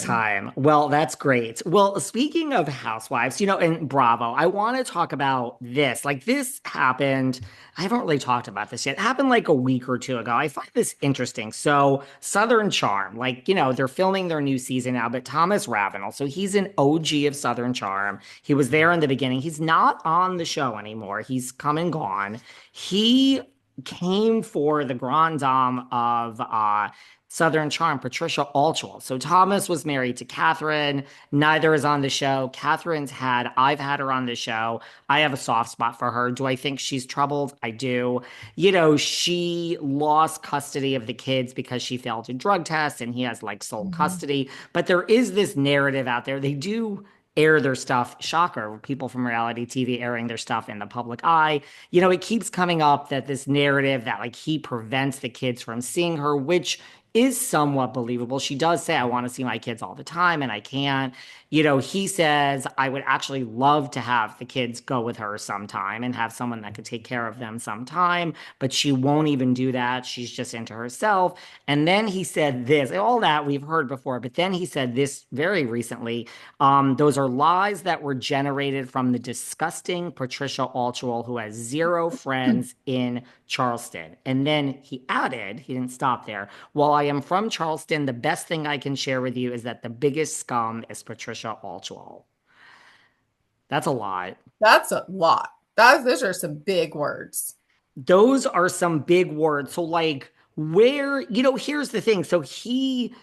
next time. Well, that's great. Well, speaking of housewives, and Bravo, I want to talk about this. Like this happened, I haven't really talked about this yet. It happened like a week or two ago. I find this interesting. So, Southern Charm, like, they're filming their new season now, but Thomas Ravenel, so he's an OG of Southern Charm. He was there in the beginning. He's not on the show anymore. He's come and gone. He came for the grand dame of Southern Charm, Patricia Altschul. So Thomas was married to Kathryn. Neither is on the show. I've had her on the show. I have a soft spot for her. Do I think she's troubled? I do. She lost custody of the kids because she failed a drug test and he has like sole Mhm. custody. But there is this narrative out there. They do air their stuff. Shocker, people from reality TV airing their stuff in the public eye. It keeps coming up that this narrative that like he prevents the kids from seeing her, which is somewhat believable. She does say, I want to see my kids all the time and I can't. He says, I would actually love to have the kids go with her sometime and have someone that could take care of them sometime, but she won't even do that. She's just into herself. And then he said this, all that we've heard before, but then he said this very recently. Those are lies that were generated from the disgusting Patricia Altschul, who has zero friends in Charleston. And then he added, he didn't stop there. While I am from Charleston, the best thing I can share with you is that the biggest scum is Patricia Altschul. That's a lot. That's a lot. Those are some big words. Those are some big words. So like where, here's the thing. So he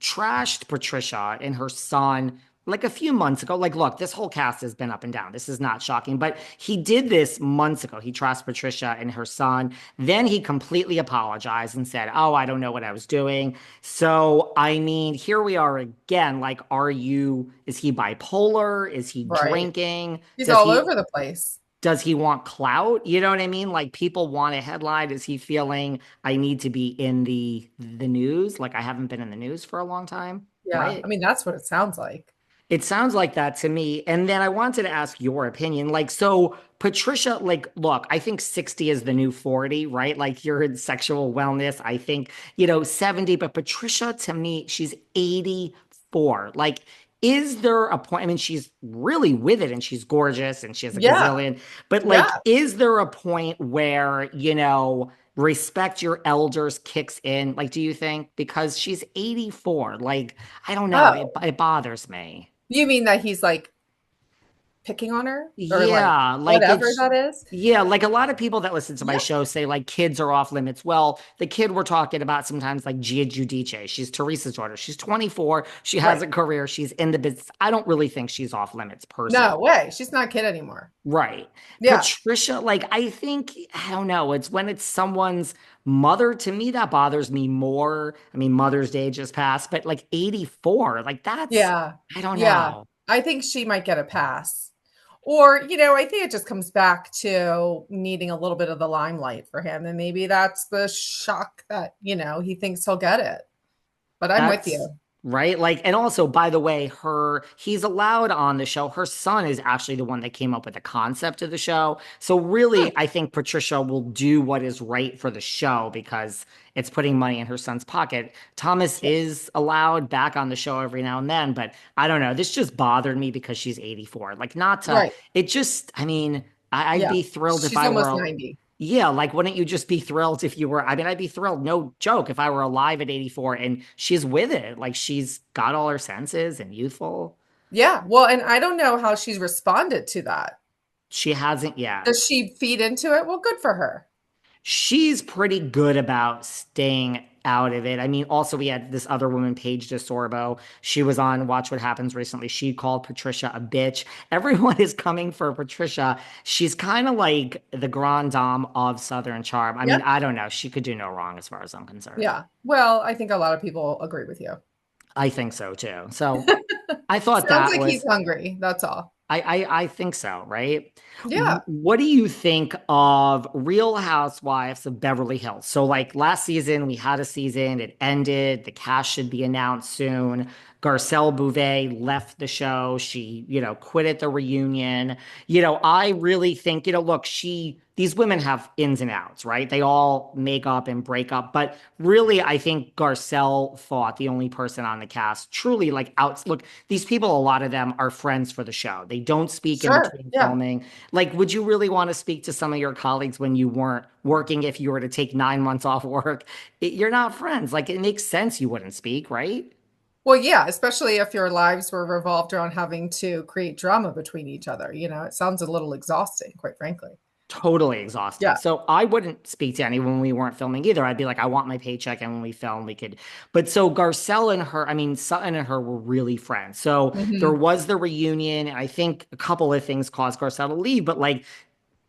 trashed Patricia and her son like a few months ago. Like, look, this whole cast has been up and down. This is not shocking, but he did this months ago. He trashed Patricia and her son. Then he completely apologized and said, "Oh, I don't know what I was doing." So, I mean, here we are again. Like, is he bipolar? Is he Right. drinking? He's Does all he over the place. does he want clout? You know what I mean? Like people want a headline. Is he feeling I need to be in the news? Like I haven't been in the news for a long time, Yeah. I right? mean, that's what it sounds like. It sounds like that to me. And then I wanted to ask your opinion. Like, so Patricia, like, look, I think 60 is the new 40, right? Like you're in sexual wellness. I think, 70, but Patricia to me, she's 84. Like, is there a point? I mean, she's really with it and she's gorgeous and she has a Yeah. gazillion, but Yeah. like, is there a point where, respect your elders kicks in? Like, do you think? Because she's 84. Like, I don't know. It, Oh, it bothers me. you mean that he's like picking on her or like Yeah, like whatever it's that is? yeah, like a lot of people that listen to my Yeah. show say like kids are off limits. Well, the kid we're talking about sometimes like Gia Giudice. She's Teresa's daughter. She's 24. She has Right. a career. She's in the business. I don't really think she's off limits No personally. way. She's not a kid anymore. Right. Yeah. Patricia, like I think, I don't know, it's when it's someone's mother to me that bothers me more. I mean, Mother's Day just passed, but like 84, like that's Yeah. I don't Yeah. know. I think she might get a pass. Or, I think it just comes back to needing a little bit of the limelight for him. And maybe that's the shock that, he thinks he'll get it. But I'm with That's you. right. Like, and also, by the way, he's allowed on the show. Her son is actually the one that came up with the concept of the show. So, really, Hmm. I think Patricia will do what is right for the show because it's putting money in her son's pocket. Thomas is allowed back on the show every now and then, but I don't know. This just bothered me because she's 84. Like, not to, Right. it just, I mean, I'd Yeah. be thrilled if She's I almost were. 90. Yeah, like wouldn't you just be thrilled if you were? I mean, I'd be thrilled, no joke, if I were alive at 84 and she's with it. Like she's got all her senses and youthful. Yeah. Well, and I don't know how she's responded to that. She hasn't yet. Does she feed into it? Well, good for her. She's pretty good about staying out of it. I mean, also we had this other woman, Paige DeSorbo. She was on Watch What Happens recently. She called Patricia a bitch. Everyone is coming for Patricia. She's kind of like the grand dame of Southern Charm. I Yeah. mean, I don't know. She could do no wrong as far as I'm concerned. Yeah. Well, I think a lot of people agree with you. I think so too. So I thought Sounds that like he's was hungry. That's all. I think so, right? Yeah. What do you think of Real Housewives of Beverly Hills? So like last season we had a season, it ended, the cast should be announced soon. Garcelle Bouvet left the show. She, quit at the reunion. I really think, look, these women have ins and outs, right? They all make up and break up. But really, I think Garcelle thought the only person on the cast truly like look, these people, a lot of them are friends for the show. They don't speak in Sure. between Yeah. filming. Like, would you really want to speak to some of your colleagues when you weren't working if you were to take 9 months off work? You're not friends. Like, it makes sense you wouldn't speak, right? Well, yeah, especially if your lives were revolved around having to create drama between each other. It sounds a little exhausting, quite frankly. Totally exhausting. Yeah. So I wouldn't speak to anyone when we weren't filming either. I'd be like, I want my paycheck. And when we film, we could. But so Garcelle and her, I mean, Sutton and her were really friends. So there Hmm. was the reunion. And I think a couple of things caused Garcelle to leave, but like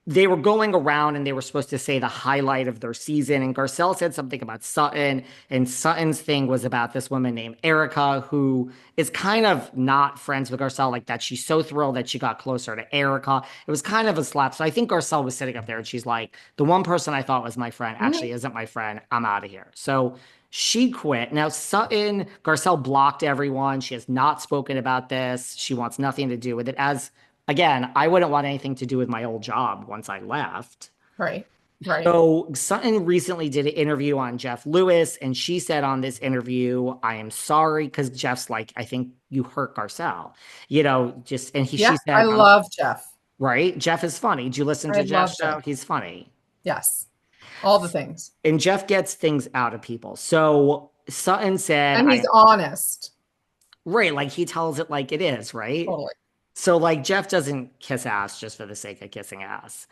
they were going around and they were supposed to say the highlight of their season. And Garcelle said something about Sutton, and Sutton's thing was about this woman named Erica, who is kind of not friends with Garcelle like that. She's so thrilled that she got closer to Erica. It was kind of a slap. So I think Garcelle was sitting up there and she's like, the one person I thought was my friend actually Hmm. isn't my friend. I'm out of here. So she quit. Now, Sutton, Garcelle blocked everyone. She has not spoken about this. She wants nothing to do with it. As again, I wouldn't want anything to do with my old job once I left. Right. Right. So Sutton recently did an interview on Jeff Lewis, and she said on this interview, I am sorry, because Jeff's like, I think you hurt Garcelle. Yeah. She I said, love Jeff. right? Jeff is funny. Did you listen I to love Jeff's Jeff. show? He's funny. Yes. All the things. And Jeff gets things out of people. So Sutton said, And he's honest. right, like he tells it like it is, right? Totally. So like Jeff doesn't kiss ass just for the sake of kissing ass.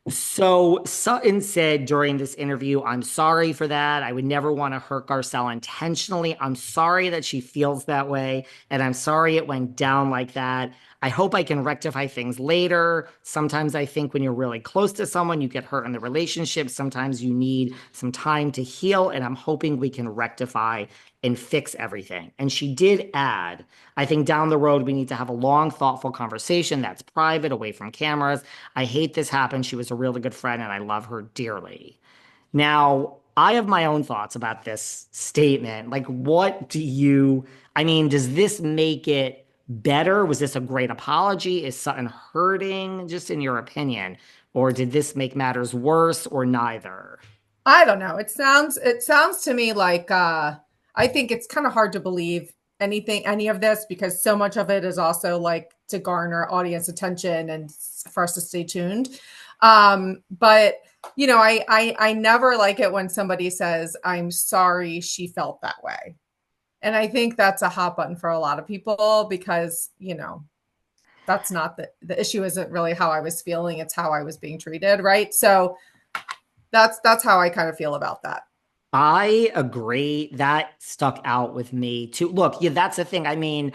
So Sutton said during this interview, I'm sorry for that. I would never want to hurt Garcelle intentionally. I'm sorry that she feels that way. And I'm sorry it went down like that. I hope I can rectify things later. Sometimes I think when you're really close to someone, you get hurt in the relationship. Sometimes you need some time to heal. And I'm hoping we can rectify and fix everything. And she did add, I think down the road, we need to have a long, thoughtful conversation that's private, away from cameras. I hate this happened. She was a really good friend and I love her dearly. Now, I have my own thoughts about this statement. Like, I mean, does this make it better? Was this a great apology? Is Sutton hurting, just in your opinion? Or did this make matters worse, or neither? I don't know. It sounds to me like I think it's kind of hard to believe any of this because so much of it is also like to garner audience attention and for us to stay tuned. But I never like it when somebody says, I'm sorry she felt that way. And I think that's a hot button for a lot of people because, that's not the issue isn't really how I was feeling, it's how I was being treated, right? So that's how I kind of feel about that. I agree. That stuck out with me too. Look, yeah, that's the thing. I mean,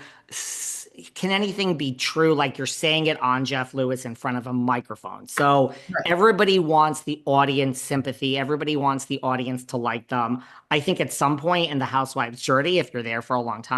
can anything be true? Like you're saying it on Jeff Lewis in front of a microphone. So Right. everybody wants the audience sympathy. Everybody wants the audience to like them. I think at some point in the Housewives journey, if you're there for a long time,